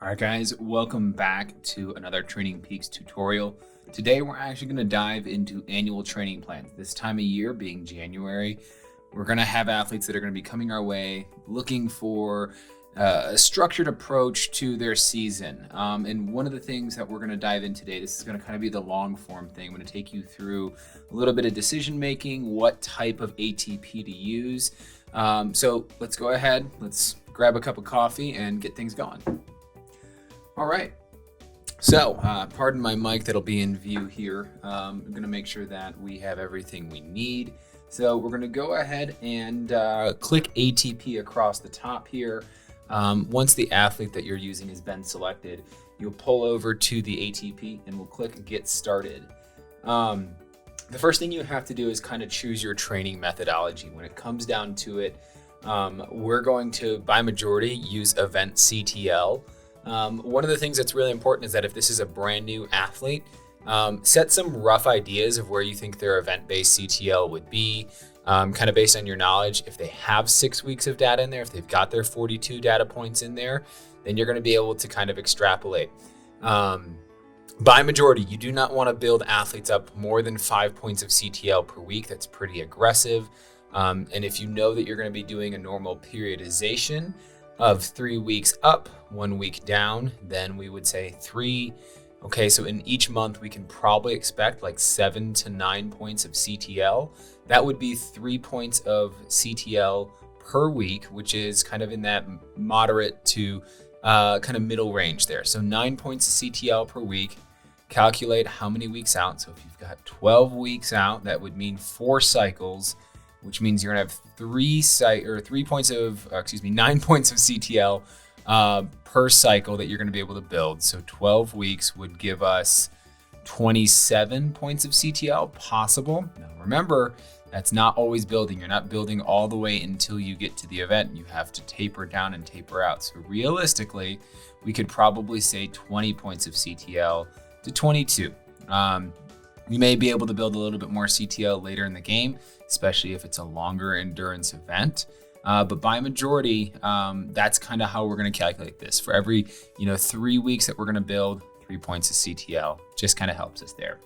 All right, guys, welcome back to another TrainingPeaks tutorial. Today, we're actually going to dive into annual training plans. This time of year, being January, we're going to have athletes that are going to be coming our way, looking for a structured approach to their season. And one of the things that we're going to dive in today, this is going to kind of be the long form thing. I'm going to take you through a little bit of decision making, what type of ATP to use. So let's go ahead, let's grab a cup of coffee and get things going. All right, so pardon my mic that'll be in view here. I'm gonna make sure that we have everything we need. So we're gonna go ahead and click ATP across the top here. Once the athlete that you're using has been selected, you'll pull over to the ATP and we'll click Get Started. The first thing you have to do is kind of choose your training methodology. When it comes down to it, we're going to, by majority, use Event CTL. One of the things that's really important is that if this is a brand new athlete, set some rough ideas of where you think their event-based CTL would be, kind of based on your knowledge. If they have 6 weeks of data in there, if they've got their 42 data points in there, then you're going to be able to kind of extrapolate. By majority, you do not want to build athletes up more than 5 points of CTL per week. That's pretty aggressive. And if you know that you're going to be doing a normal periodization of 3 weeks up, 1 week down, then we would say 3. Okay, so in each month, we can probably expect like 7 to 9 points of CTL. That would be 3 points of CTL per week, which is kind of in that moderate to kind of middle range there. So 9 points of CTL per week. Calculate how many weeks out. So if you've got 12 weeks out, that would mean 4 cycles, which means you're gonna have 9 points of CTL per cycle that you're gonna be able to build. So 12 weeks would give us 27 points of CTL possible. Now remember, that's not always building. You're not building all the way until you get to the event. You have to taper down and taper out. So realistically, we could probably say 20 points of CTL to 22. You may be able to build a little bit more CTL later in the game, especially if it's a longer endurance event. But by majority, that's kind of how we're going to calculate this. For every 3 weeks that we're going to build, 3 points of CTL. Just kind of helps us there.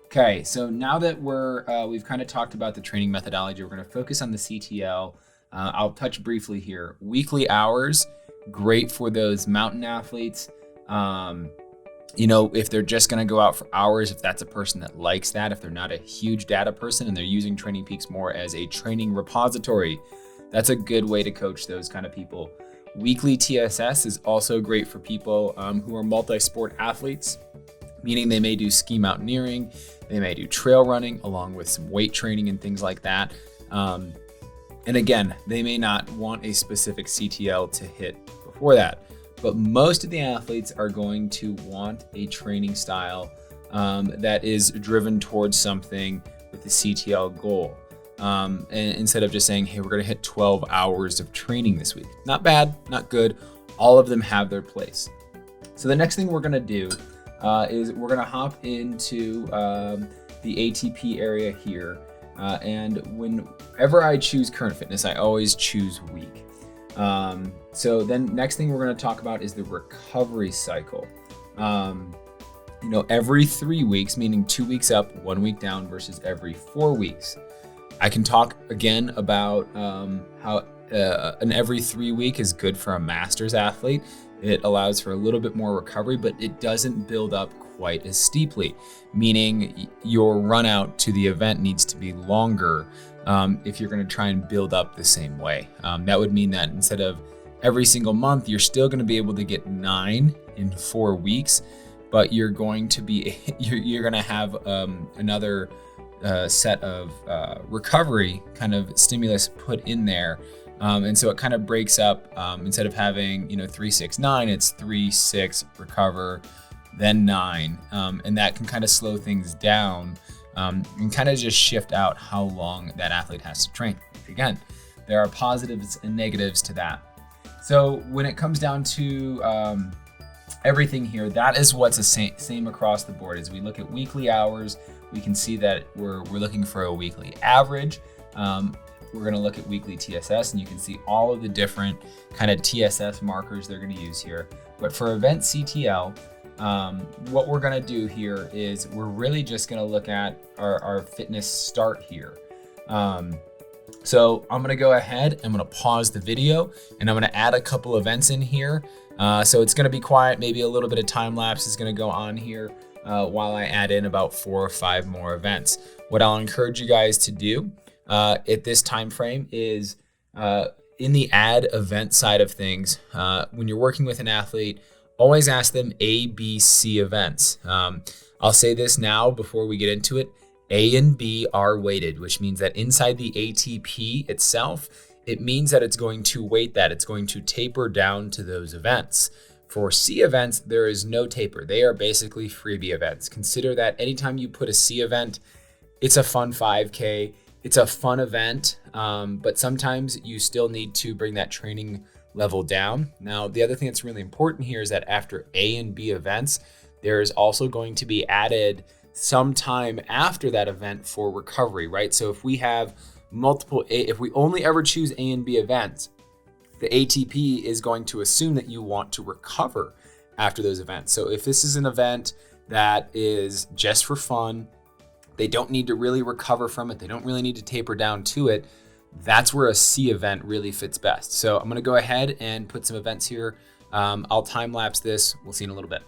Okay, so now that we've kind of talked about the training methodology, we're going to focus on the CTL. I'll touch briefly here. Weekly hours, great for those mountain athletes. If they're just going to go out for hours, if that's a person that likes that, if they're not a huge data person and they're using TrainingPeaks more as a training repository, that's a good way to coach those kind of people. Weekly TSS is also great for people who are multi-sport athletes, meaning they may do ski mountaineering, they may do trail running along with some weight training and things like that. And again, they may not want a specific CTL to hit before that. But most of the athletes are going to want a training style that is driven towards something with the CTL goal. And instead of just saying, hey, we're going to hit 12 hours of training this week. Not bad, not good. All of them have their place. So the next thing we're going to do is we're going to hop into the ATP area here. And whenever I choose current fitness, I always choose week. So then next thing we're going to talk about is the recovery cycle. Every 3 weeks, meaning 2 weeks up, 1 week down versus every 4 weeks. I can talk again about how an every 3 week is good for a master's athlete. It allows for a little bit more recovery, but it doesn't build up quite as steeply, meaning your run out to the event needs to be longer if you're going to try and build up the same way. That would mean that instead of every single month, you're still going to be able to get 9 in 4 weeks, but you're going to have another set of recovery kind of stimulus put in there. And so it kind of breaks up, instead of having 3, 6, 9, it's 3, 6, recover, then 9. And that can kind of slow things down and kind of just shift out how long that athlete has to train. Again, there are positives and negatives to that. So when it comes down to everything here, that is what's the same across the board. As we look at weekly hours, we can see that we're looking for a weekly average. We're going to look at weekly TSS, and you can see all of the different kind of TSS markers they're going to use here. But for event CTL, what we're gonna do here is we're really just gonna look at our fitness start here. So I'm gonna go ahead, I'm gonna pause the video, and I'm gonna add a couple events in here. So it's gonna be quiet, maybe a little bit of time lapse is gonna go on here while I add in about 4 or 5 more events. What I'll encourage you guys to do at this time frame is in the add event side of things, when you're working with an athlete, always ask them A, B, C events. I'll say this now before we get into it. A and B are weighted, which means that inside the ATP itself, it means that it's going to weight that. It's going to taper down to those events. For C events, there is no taper. They are basically freebie events. Consider that anytime you put a C event, it's a fun 5K. It's a fun event, but sometimes you still need to bring that training level down. Now, the other thing that's really important here is that after A and B events, there is also going to be added some time after that event for recovery, right? So if we have if we only ever choose A and B events, the ATP is going to assume that you want to recover after those events. So if this is an event that is just for fun, they don't need to really recover from it, they don't really need to taper down to it, that's where a C event really fits best. So I'm gonna go ahead and put some events here. I'll time lapse this. We'll see in a little bit.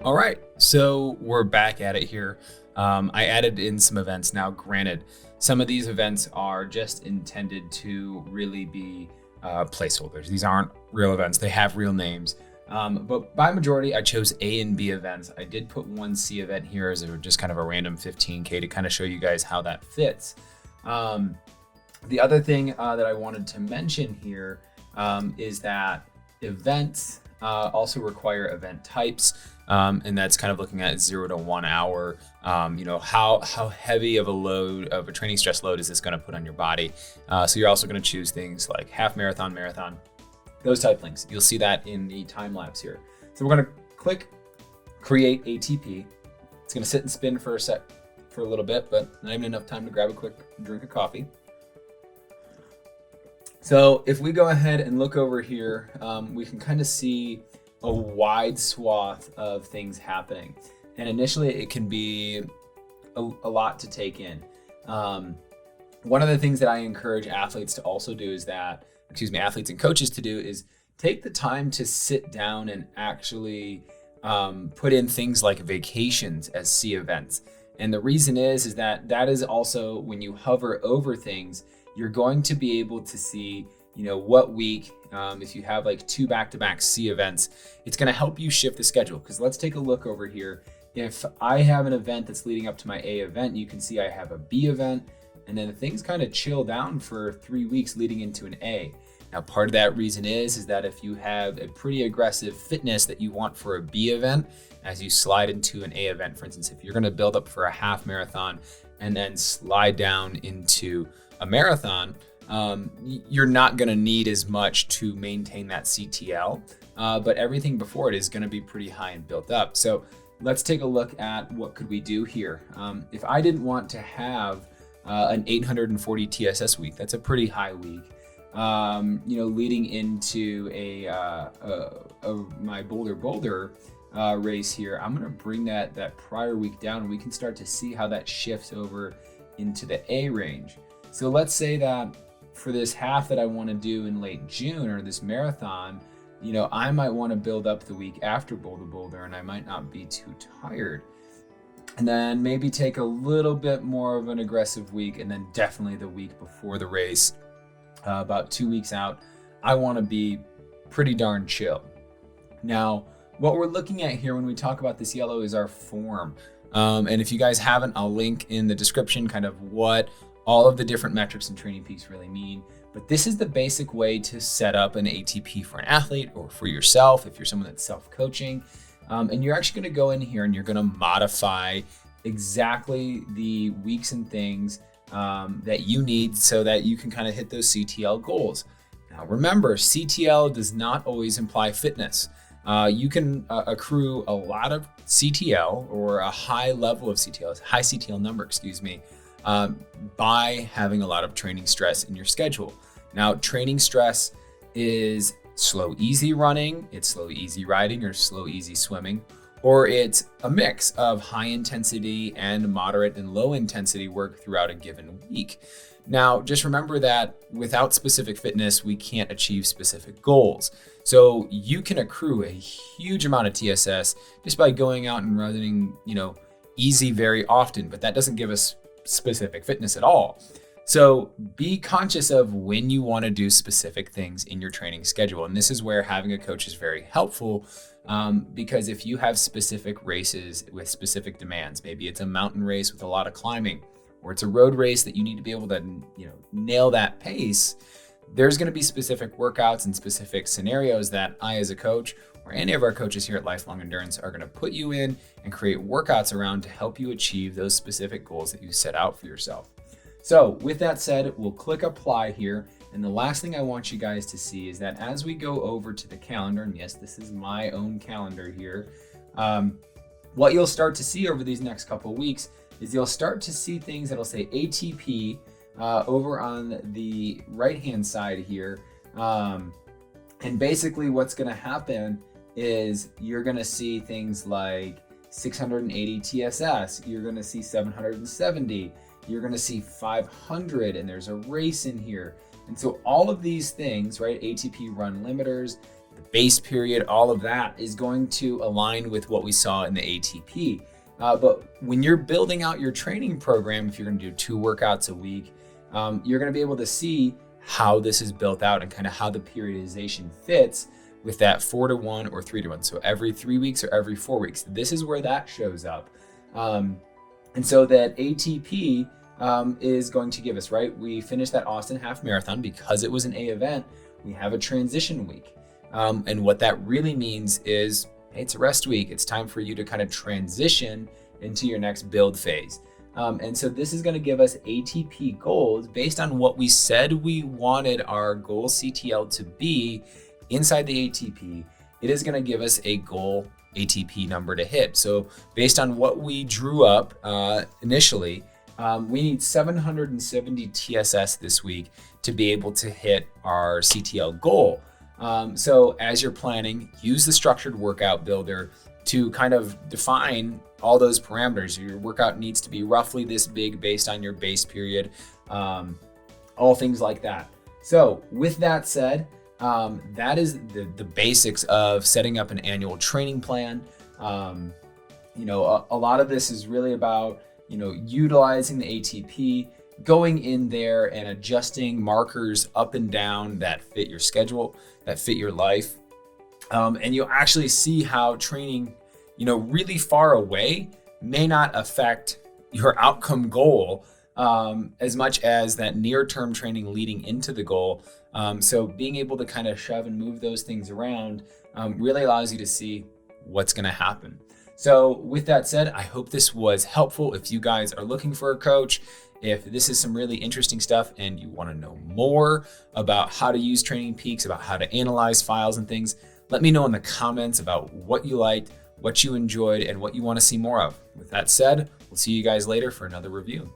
All right, so we're back at it here. I added in some events. Now, granted, some of these events are just intended to really be placeholders. These aren't real events. They have real names. But by majority, I chose A and B events. I did put one C event here as just kind of a random 15K to kind of show you guys how that fits. The other thing that I wanted to mention here is that events also require event types. And that's kind of looking at 0 to 1 hour. How heavy of a load, of a training stress load, is this going to put on your body? So you're also going to choose things like half marathon, those type things. You'll see that in the time lapse here. So we're going to click create ATP. It's going to sit and spin for a little bit, but not even enough time to grab a quick drink of coffee. So if we go ahead and look over here, we can kind of see a wide swath of things happening. And initially it can be a lot to take in. One of the things that I encourage athletes to also do is athletes and coaches to do is take the time to sit down and actually put in things like vacations as C events. And the reason is that is also, when you hover over things, you're going to be able to see what week, if you have like 2 back-to-back C events, it's going to help you shift the schedule. Because let's take a look over here. If I have an event that's leading up to my A event, you can see I have a B event, and then things kind of chill down for 3 weeks leading into an A. Now, part of that reason is that if you have a pretty aggressive fitness that you want for a B event, as you slide into an A event, for instance, if you're going to build up for a half marathon and then slide down into a marathon, you're not going to need as much to maintain that CTL, but everything before it is going to be pretty high and built up. So let's take a look at what could we do here. If I didn't want to have an 840 TSS week, that's a pretty high week, leading into my boulder race here, I'm going to bring that prior week down, and we can start to see how that shifts over into the A range. So let's say that for this half that I want to do in late June, or this marathon, I might want to build up the week after Boulder, and I might not be too tired. And then maybe take a little bit more of an aggressive week, and then definitely the week before the race, about 2 weeks out, I want to be pretty darn chill. Now, what we're looking at here when we talk about this yellow is our form. And if you guys haven't, I'll link in the description kind of what all of the different metrics in TrainingPeaks really mean. But this is the basic way to set up an ATP for an athlete or for yourself if you're someone that's self-coaching. And you're actually going to go in here and you're going to modify exactly the weeks and things that you need so that you can kind of hit those CTL goals. Now, remember, CTL does not always imply fitness. You can accrue a lot of CTL or a high level of CTL, high CTL number, by having a lot of training stress in your schedule. Now, training stress is slow, easy running, it's slow, easy riding, or slow, easy swimming, or it's a mix of high intensity and moderate and low intensity work throughout a given week. Now, just remember that without specific fitness, we can't achieve specific goals. So you can accrue a huge amount of TSS just by going out and running, easy very often, but that doesn't give us specific fitness at all. So be conscious of when you want to do specific things in your training schedule. And this is where having a coach is very helpful, because if you have specific races with specific demands, maybe it's a mountain race with a lot of climbing, or it's a road race that you need to be able to, nail that pace, there's going to be specific workouts and specific scenarios that I, as a coach, or any of our coaches here at Lifelong Endurance, are going to put you in and create workouts around to help you achieve those specific goals that you set out for yourself. So with that said, we'll click apply here. And the last thing I want you guys to see is that as we go over to the calendar, and yes, this is my own calendar here, what you'll start to see over these next couple of weeks is you'll start to see things that'll say ATP over on the right-hand side here. And basically what's going to happen is you're going to see things like 680 TSS, you're going to see 770, you're going to see 500, and there's a race in here. And so all of these things, right, ATP run limiters, the base period, all of that is going to align with what we saw in the ATP. But when you're building out your training program, if you're going to do 2 workouts a week, you're going to be able to see how this is built out and kind of how the periodization fits with that 4-to-1 or 3-to-1. So every 3 weeks or every 4 weeks. This is where that shows up. And so that ATP is going to give us, right? We finished that Austin half marathon because it was an A event. We have a transition week. And what that really means is, hey, it's a rest week. It's time for you to kind of transition into your next build phase. And so this is going to give us ATP goals based on what we said we wanted our goal CTL to be inside the ATP. It is going to give us a goal ATP number to hit. So based on what we drew up initially, we need 770 TSS this week to be able to hit our CTL goal. So as you're planning, use the structured workout builder to kind of define all those parameters. Your workout needs to be roughly this big based on your base period, all things like that. So with that said, that is the basics of setting up an annual training plan. A lot of this is really about, utilizing the ATP, going in there and adjusting markers up and down that fit your schedule, that fit your life. And you'll actually see how training, really far away may not affect your outcome goal as much as that near-term training leading into the goal. So being able to kind of shove and move those things around really allows you to see what's going to happen. So with that said, I hope this was helpful. If you guys are looking for a coach, if this is some really interesting stuff and you want to know more about how to use TrainingPeaks, about how to analyze files and things, let me know in the comments about what you liked, what you enjoyed, and what you want to see more of. With that said, we'll see you guys later for another review.